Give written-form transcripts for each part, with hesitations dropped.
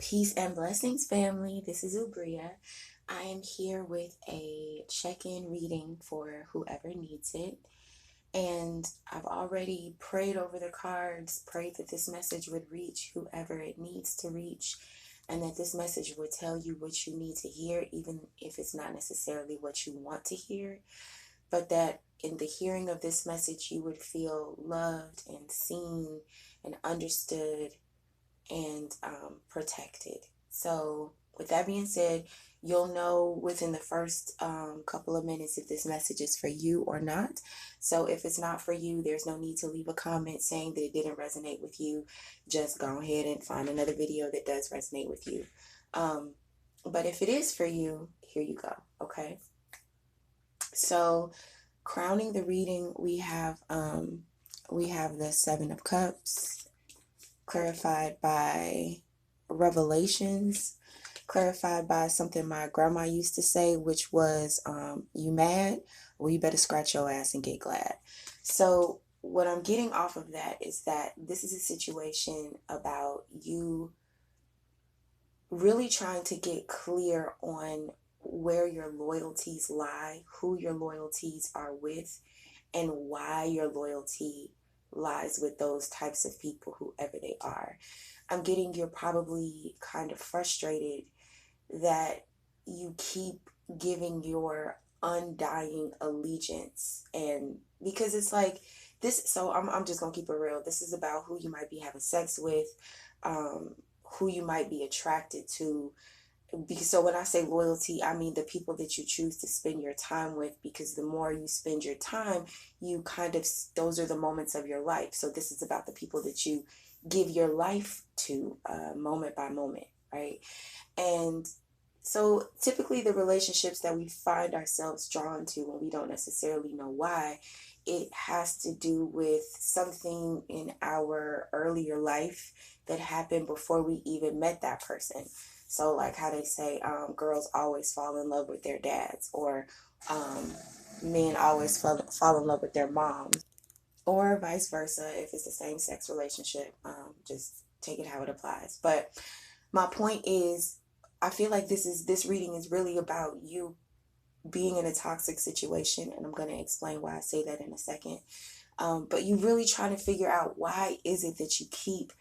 Peace and blessings, family. This is Oubria. I am here with a check-in reading for whoever needs it. And I've already prayed over the cards, prayed that this message would reach whoever it needs to reach, and that this message would tell you what you need to hear, even if it's not necessarily what you want to hear, but that in the hearing of this message, you would feel loved and seen and understood and protected. So, with that being said, you'll know within the first couple of minutes if this message is for you or not. So, if it's not for you, there's no need to leave a comment saying that it didn't resonate with you. Just go ahead and find another video that does resonate with you. But if it is for you, here you go. Okay. So, crowning the reading, we have the Seven of Cups, clarified by revelations, clarified by something my grandma used to say, which was, you mad? Well, you better scratch your ass and get glad. So what I'm getting off of that is that this is a situation about you really trying to get clear on where your loyalties lie, who your loyalties are with, and why your loyalty lies with those types of people, whoever they are. I'm getting you're probably kind of frustrated that you keep giving your undying allegiance, and because it's like this. So I'm just gonna keep it real. This is about who you might be having sex with, who you might be attracted to, because so when I say loyalty, I mean the people that you choose to spend your time with, because the more you spend your time, you kind of, those are the moments of your life. So this is about the people that you give your life to, moment by moment, right? And so typically the relationships that we find ourselves drawn to when we don't necessarily know why, it has to do with something in our earlier life that happened before we even met that person. So like how they say, girls always fall in love with their dads, or men always fall in love with their moms, or vice versa if it's the same sex relationship. Just take it how it applies. But my point is, I feel like this reading is really about you being in a toxic situation, and I'm going to explain why I say that in a second. But you really trying to figure out, why is it that you keep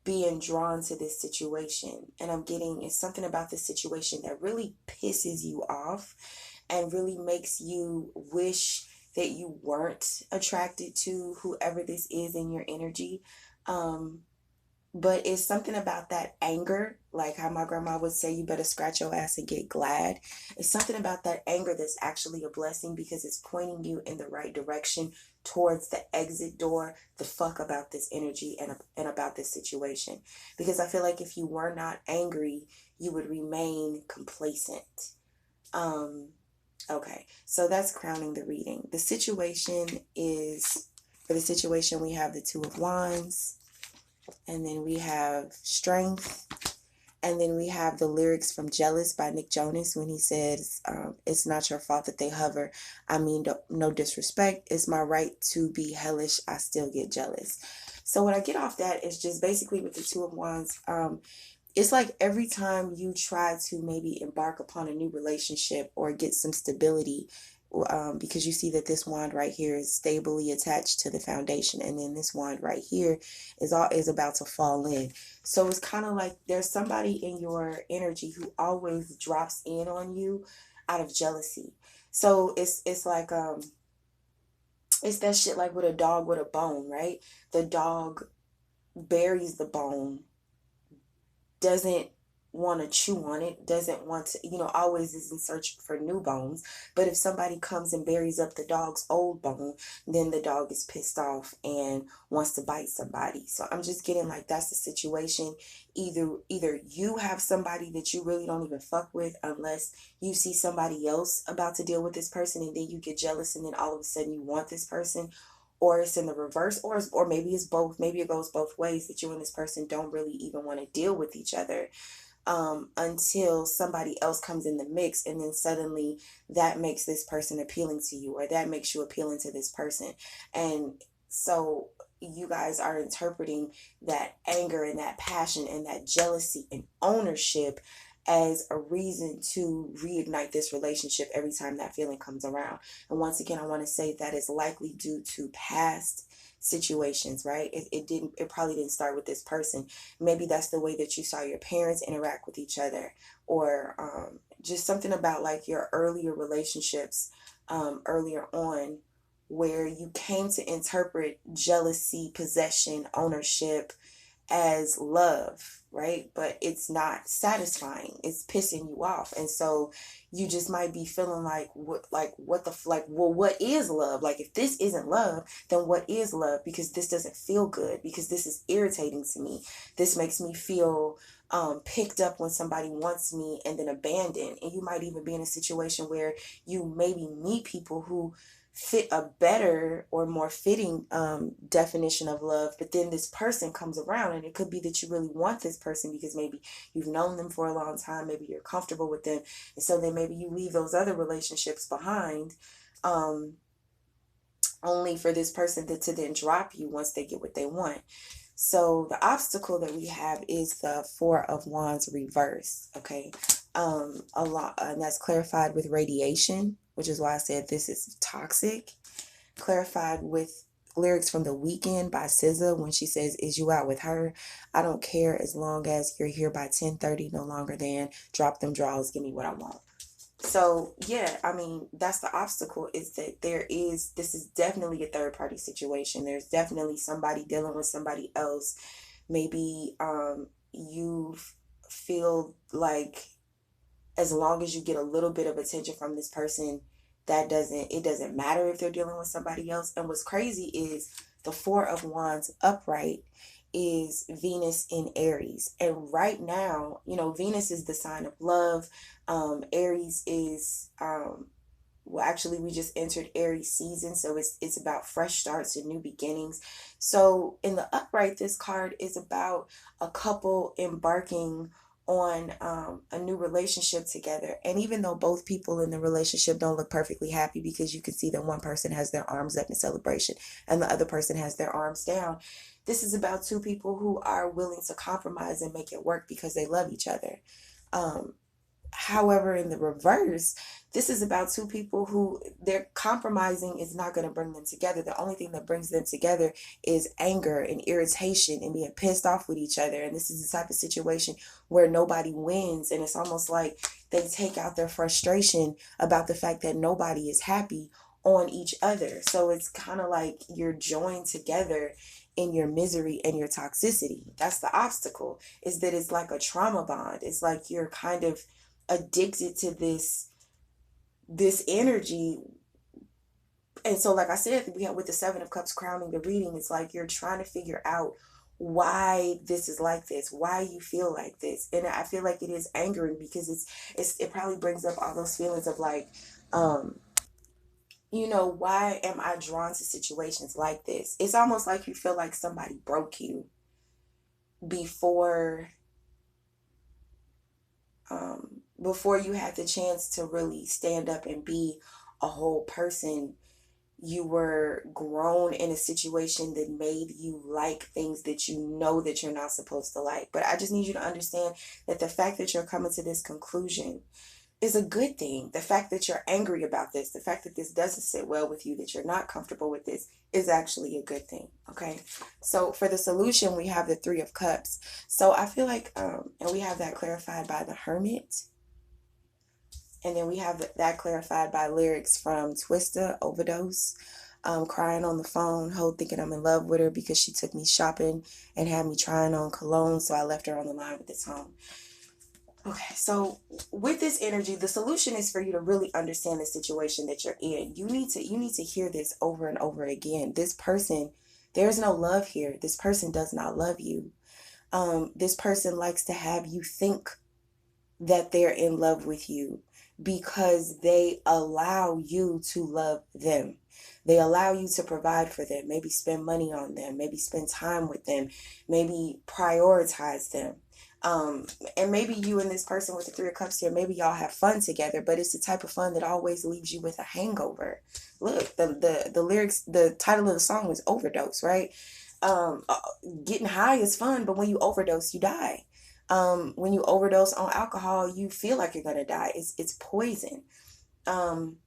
being drawn to this situation? And I'm getting, it's something about this situation that really pisses you off and really makes you wish that you weren't attracted to whoever this is in your energy. But it's something about that anger, like how my grandma would say, you better scratch your ass and get glad. It's something about that anger that's actually a blessing, because it's pointing you in the right direction towards the exit door. The fuck about this energy and about this situation. Because I feel like if you were not angry, you would remain complacent. Okay, so that's crowning the reading. The situation is, for the situation, we have the Two of Wands, and then we have Strength, and then we have the lyrics from Jealous by Nick Jonas, when he says, it's not your fault that they hover. I mean, no disrespect. It's my right to be hellish. I still get jealous. So what I get off that is just basically with the Two of Wands, it's like every time you try to maybe embark upon a new relationship or get some stability, because you see that this wand right here is stably attached to the foundation, and then this wand right here is about to fall in. So it's kind of like there's somebody in your energy who always drops in on you out of jealousy. So it's like it's that shit like with a dog with a bone, right? The dog buries the bone, doesn't want to chew on it, doesn't want to, always is in search for new bones. But if somebody comes and buries up the dog's old bone, then the dog is pissed off and wants to bite somebody. So I'm just getting like that's the situation. Either you have somebody that you really don't even fuck with, unless you see somebody else about to deal with this person, and then you get jealous, and then all of a sudden you want this person. Or it's in the reverse, or maybe it's both. Maybe it goes both ways, that you and this person don't really even want to deal with each other, until somebody else comes in the mix, and then suddenly that makes this person appealing to you, or that makes you appealing to this person. And so you guys are interpreting that anger and that passion and that jealousy and ownership as a reason to reignite this relationship every time that feeling comes around. And once again, I want to say that is likely due to past situations, right? It probably didn't start with this person. Maybe that's the way that you saw your parents interact with each other, or just something about like your earlier relationships, earlier on, where you came to interpret jealousy, possession, ownership as love, right? But it's not satisfying. It's pissing you off. And so you just might be feeling like what the like, well, what is love? Like, if this isn't love, then what is love? Because this doesn't feel good, because this is irritating to me. This makes me feel picked up when somebody wants me and then abandoned. And you might even be in a situation where you maybe meet people who fit a better or more fitting definition of love, but then this person comes around, and it could be that you really want this person because maybe you've known them for a long time, maybe you're comfortable with them, and so then maybe you leave those other relationships behind, only for this person to then drop you once they get what they want. So the obstacle that we have is the Four of Wands reverse. Okay. A lot, and that's clarified with radiation, which is why I said this is toxic. Clarified with lyrics from The Weekend by SZA when she says, "Is you out with her? I don't care as long as you're here by 10:30, no longer than drop them draws, give me what I want." So yeah, I mean, that's the obstacle, is that this is definitely a third party situation. There's definitely somebody dealing with somebody else. Maybe you feel like as long as you get a little bit of attention from this person, it doesn't matter if they're dealing with somebody else. And what's crazy is the Four of Wands upright is Venus in Aries. And right now, Venus is the sign of love. Aries is well, actually, we just entered Aries season, so it's about fresh starts and new beginnings. So in the upright, this card is about a couple embarking on a new relationship together. And even though both people in the relationship don't look perfectly happy, because you can see that one person has their arms up in celebration and the other person has their arms down, this is about two people who are willing to compromise and make it work because they love each other. However, in the reverse, this is about two people who their compromising is not going to bring them together. The only thing that brings them together is anger and irritation and being pissed off with each other. And this is the type of situation where nobody wins. And it's almost like they take out their frustration about the fact that nobody is happy on each other. So it's kind of like you're joined together in your misery and your toxicity. That's the obstacle, is that it's like a trauma bond. It's like you're kind of addicted to this energy. And so, like I said, we have with the Seven of Cups crowning the reading, it's like you're trying to figure out why this is like this, why you feel like this. And I feel like it is angering, because it probably brings up all those feelings of like, why am I drawn to situations like this? It's almost like you feel like somebody broke you before you had the chance to really stand up and be a whole person. You were grown in a situation that made you like things that you know that you're not supposed to like. But I just need you to understand that the fact that you're coming to this conclusion is a good thing. The fact that you're angry about this, the fact that this doesn't sit well with you, that you're not comfortable with this, is actually a good thing. Okay. So for the solution, we have the Three of Cups. So I feel like, and we have that clarified by the Hermit. And then we have that clarified by lyrics from Twista, Overdose. Crying on the phone, hoe thinking I'm in love with her because she took me shopping and had me trying on cologne, so I left her on the line with this home. Okay, so with this energy, the solution is for you to really understand the situation that you're in. You need to hear this over and over again. This person, there's no love here. This person does not love you. This person likes to have you think that they're in love with you because they allow you to love them. They allow you to provide for them, maybe spend money on them, maybe spend time with them, maybe prioritize them. And maybe you and this person with the Three of Cups here, maybe y'all have fun together, but it's the type of fun that always leaves you with a hangover. Look, the lyrics, the title of the song is Overdose, right? um, uh, Getting high is fun, but when you overdose, you die. When you overdose on alcohol, you feel like you're gonna die. It's poison. Um,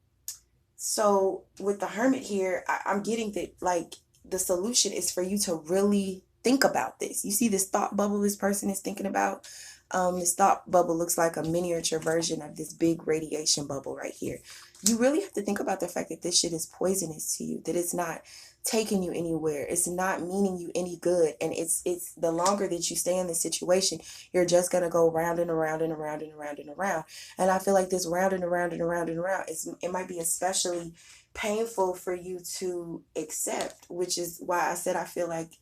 so with the hermit here, I'm getting that like the solution is for you to really think about this. You see this thought bubble this person is thinking about? This thought bubble looks like a miniature version of this big radiation bubble right here. You really have to think about the fact that this shit is poisonous to you, that it's not taking you anywhere. It's not meaning you any good. And it's the longer that you stay in this situation, you're just gonna go round and around and around and around and around. And I feel like this round and around and around and around it might be especially painful for you to accept, which is why I said I feel like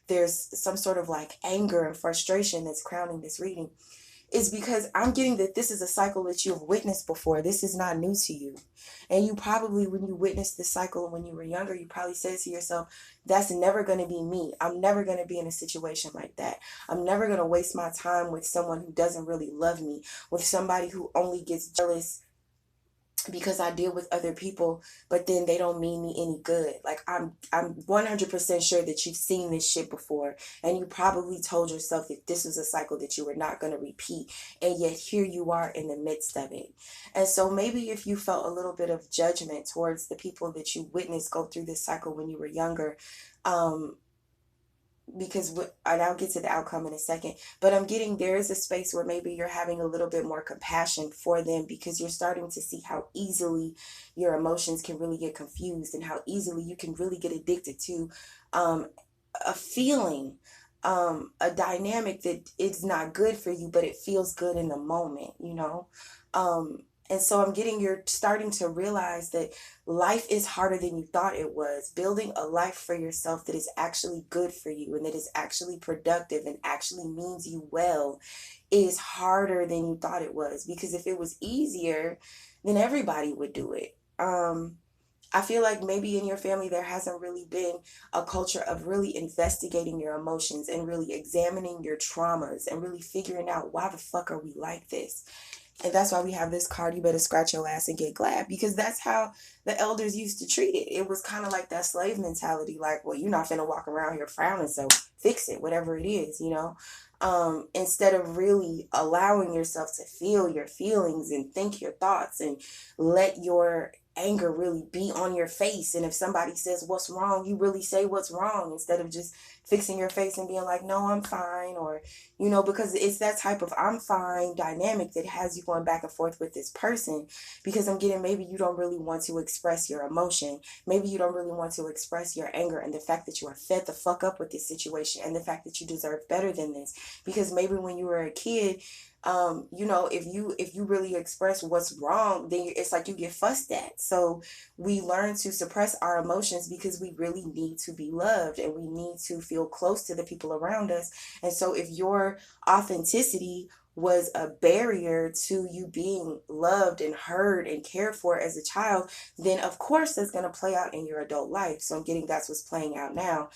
there's some sort of like anger and frustration that's crowning this reading, is because I'm getting that this is a cycle that you've witnessed before. This is not new to you. And you probably, when you witnessed this cycle when you were younger, you probably said to yourself, that's never going to be me. I'm never going to be in a situation like that. I'm never going to waste my time with someone who doesn't really love me, with somebody who only gets jealous because I deal with other people, but then they don't mean me any good. Like I'm 100% sure that you've seen this shit before, and you probably told yourself that this was a cycle that you were not going to repeat, and yet here you are in the midst of it. And so maybe if you felt a little bit of judgment towards the people that you witnessed go through this cycle when you were younger, um, because and I'll get to the outcome in a second, but I'm getting there is a space where maybe you're having a little bit more compassion for them because you're starting to see how easily your emotions can really get confused and how easily you can really get addicted to um, a feeling, a dynamic that it's not good for you, but it feels good in the moment, you know? Um, and so I'm getting you're starting to realize that life is harder than you thought it was. Building a life for yourself that is actually good for you and that is actually productive and actually means you well is harder than you thought it was. Because if it was easier, then everybody would do it. I feel like maybe in your family there hasn't really been a culture of really investigating your emotions and really examining your traumas and really figuring out why the fuck are we like this. And that's why we have this card, you better scratch your ass and get glad, because that's how the elders used to treat it. It was kind of like that slave mentality, like, well, you're not finna walk around here frowning, so fix it, whatever it is, you know? Instead of really allowing yourself to feel your feelings and think your thoughts and let your anger really be on your face. And if somebody says what's wrong, you really say what's wrong instead of just fixing your face and being like, no, I'm fine, or you know, because it's that type of I'm fine dynamic that has you going back and forth with this person. Because I'm getting maybe you don't really want to express your emotion. Maybe you don't really want to express your anger and the fact that you are fed the fuck up with this situation and the fact that you deserve better than this. Because maybe when you were a kid, you know, if you really express what's wrong, then it's like you get fussed at. So we learn to suppress our emotions because we really need to be loved and we need to feel close to the people around us. And so if your authenticity was a barrier to you being loved and heard and cared for as a child, then of course that's going to play out in your adult life. So I'm getting that's what's playing out now.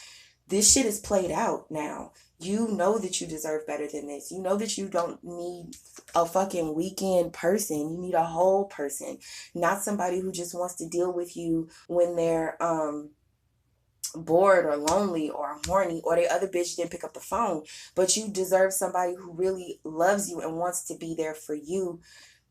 This shit is played out now. You know that you deserve better than this. You know that you don't need a fucking weekend person. You need a whole person, not somebody who just wants to deal with you when they're bored or lonely or horny or the other bitch didn't pick up the phone. But you deserve somebody who really loves you and wants to be there for you.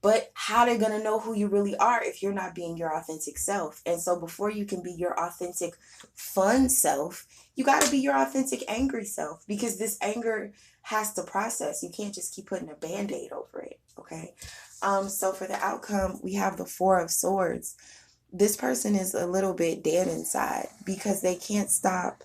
But how they gonna know who you really are if you're not being your authentic self? And so before you can be your authentic fun self, you got to be your authentic angry self, because this anger has to process. You can't just keep putting a band-aid over it. Okay. So for the outcome, we have the Four of Swords. This person is a little bit dead inside because they can't stop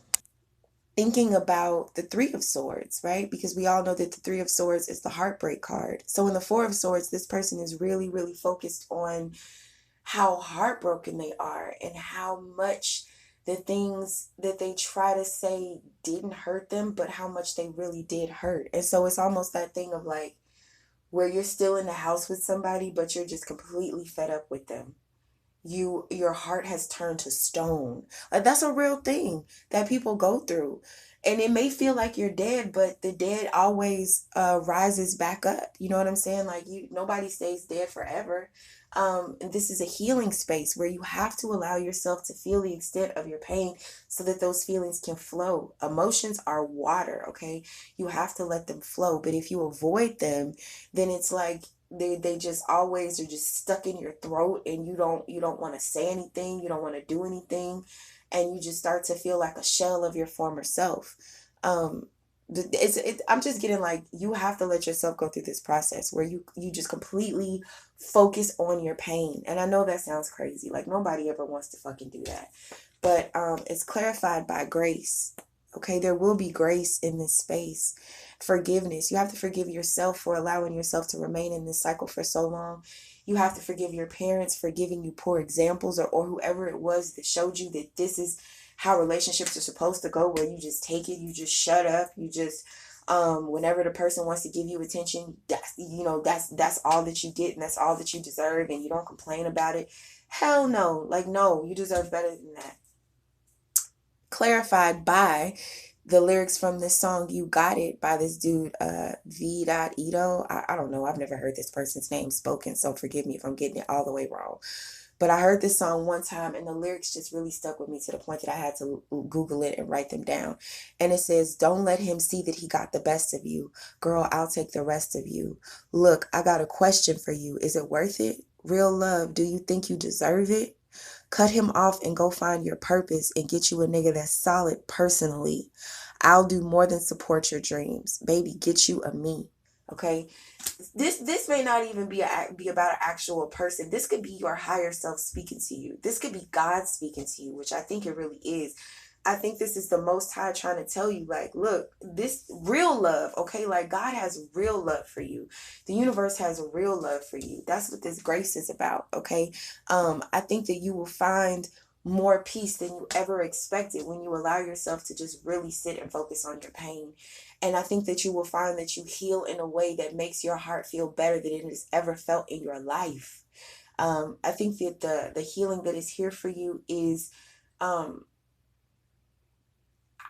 thinking about the Three of Swords, right? Because we all know that the Three of Swords is the heartbreak card. So in the Four of Swords, this person is really, really focused on how heartbroken they are and how much the things that they try to say didn't hurt them, but how much they really did hurt. And so it's almost that thing of like where you're still in the house with somebody, but you're just completely fed up with them. Your heart has turned to stone. Like that's a real thing that people go through. And it may feel like you're dead, but the dead always rises back up. You know what I'm saying? Like, nobody stays dead forever. And this is a healing space where you have to allow yourself to feel the extent of your pain so that those feelings can flow. Emotions are water, okay? You have to let them flow. But if you avoid them, then it's like they just always are just stuck in your throat, and you don't want to say anything, you don't want to do anything, and you just start to feel like a shell of your former self. um I'm just getting like, you have to let yourself go through this process where you just completely focus on your pain. And I know that sounds crazy, like nobody ever wants to fucking do that, but it's clarified by grace. Okay, there will be grace in this space. Forgiveness. You have to forgive yourself for allowing yourself to remain in this cycle for so long. You have to forgive your parents for giving you poor examples, or whoever it was that showed you that this is how relationships are supposed to go, where you just take it, you just shut up, you just whenever the person wants to give you attention, that's all that you get, and that's all that you deserve, and you don't complain about it. Hell no. Like, no, you deserve better than that. Clarified by the lyrics from this song "You Got It" by this dude V. Ito. I don't know, I've never heard this person's name spoken, so forgive me if I'm getting it all the way wrong. But I heard this song one time, and the lyrics just really stuck with me to the point that I had to Google it and write them down. And it says, "Don't let him see that he got the best of you. Girl, I'll take the rest of you. Look, I got a question for you. Is it worth it? Real love, do you think you deserve it? Cut him off and go find your purpose and get you a nigga that's solid personally. I'll do more than support your dreams. Baby, get you a me." Okay? This may not even be about an actual person. This could be your higher self speaking to you. This could be God speaking to you, which I think it really is. I think this is the Most High trying to tell you, like, look, this real love, okay? Like, God has real love for you. The universe has real love for you. That's what this grace is about, okay? I think that you will find more peace than you ever expected when you allow yourself to just really sit and focus on your pain. And I think that you will find that you heal in a way that makes your heart feel better than it has ever felt in your life. I think that the healing that is here for you is,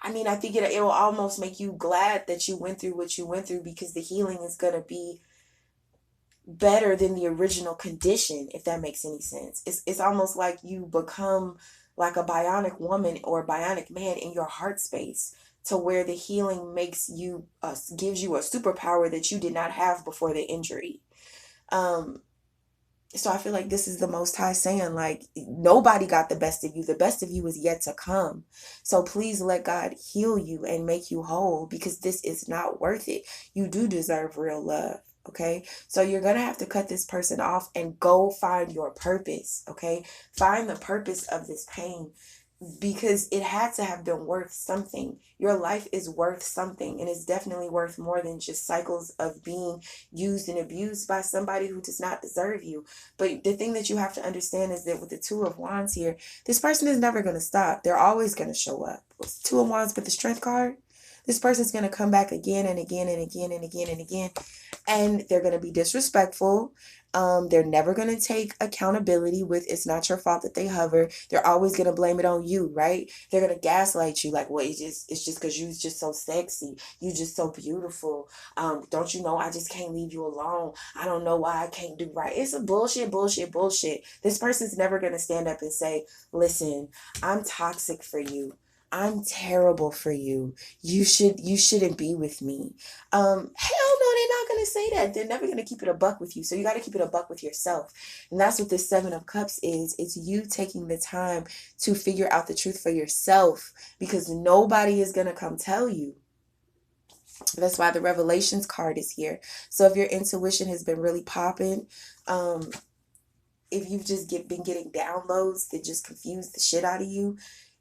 I think it will almost make you glad that you went through what you went through, because the healing is going to be better than the original condition, if that makes any sense. It's almost like you become like a bionic woman or a bionic man in your heart space, to where the healing makes you gives you a superpower that you did not have before the injury. So I feel like this is the Most High saying, like, nobody got the best of you. The best of you is yet to come. So please let God heal you and make you whole, because this is not worth it. You do deserve real love. Okay, so you're gonna have to cut this person off and go find your purpose. Okay, find the purpose of this pain, because it had to have been worth something. Your life is worth something, and it's definitely worth more than just cycles of being used and abused by somebody who does not deserve you. But the thing that you have to understand is that with the Two of Wands here, this person is never going to stop. They're always going to show up. With Two of Wands with the Strength card, this person's going to come back again and again and again and again and again, and they're going to be disrespectful. They're never going to take accountability with, it's not your fault that they hover. They're always going to blame it on you, right? They're going to gaslight you like, well, it's just because you're just so sexy. You just so beautiful. Don't you know I just can't leave you alone? I don't know why I can't do right. It's a bullshit, bullshit, bullshit. This person's never going to stand up and say, listen, I'm toxic for you. I'm terrible for you. You shouldn't be with me. Hell no, they're not gonna say that. They're never gonna keep it a buck with you. So you gotta keep it a buck with yourself. And that's what this Seven of Cups is. It's you taking the time to figure out the truth for yourself, because nobody is gonna come tell you. That's why the Revelations card is here. So if your intuition has been really popping, if you've just been getting downloads that just confuse the shit out of you,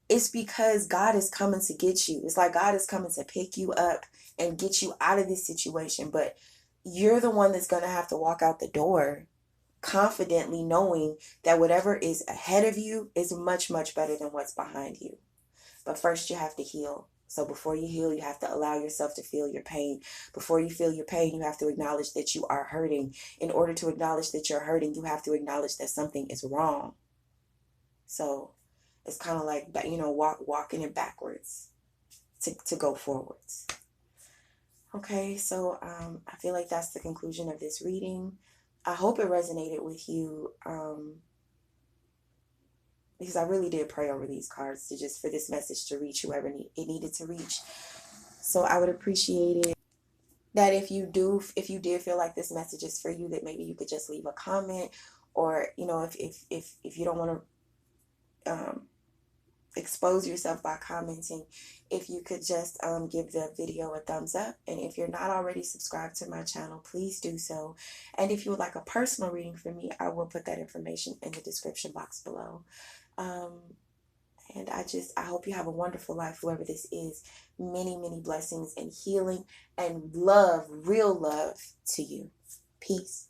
it's because God is coming to get you. It's like God is coming to pick you up and get you out of this situation. But you're the one that's going to have to walk out the door confidently, knowing that whatever is ahead of you is much, much better than what's behind you. But first you have to heal. So before you heal, you have to allow yourself to feel your pain. Before you feel your pain, you have to acknowledge that you are hurting. In order to acknowledge that you're hurting, you have to acknowledge that something is wrong. So it's kind of like, walking it backwards to go forwards. Okay, so I feel like that's the conclusion of this reading. I hope it resonated with you, because I really did pray over these cards to just for this message to reach whoever it needed to reach. So I would appreciate it that if you did feel like this message is for you, that maybe you could just leave a comment, or if you don't want to expose yourself by commenting, if you could just give the video a thumbs up. And if you're not already subscribed to my channel, please do so. And if you would like a personal reading from me, I will put that information in the description box below. And I hope you have a wonderful life, whoever this is. Many, many blessings and healing and love, real love to you. Peace.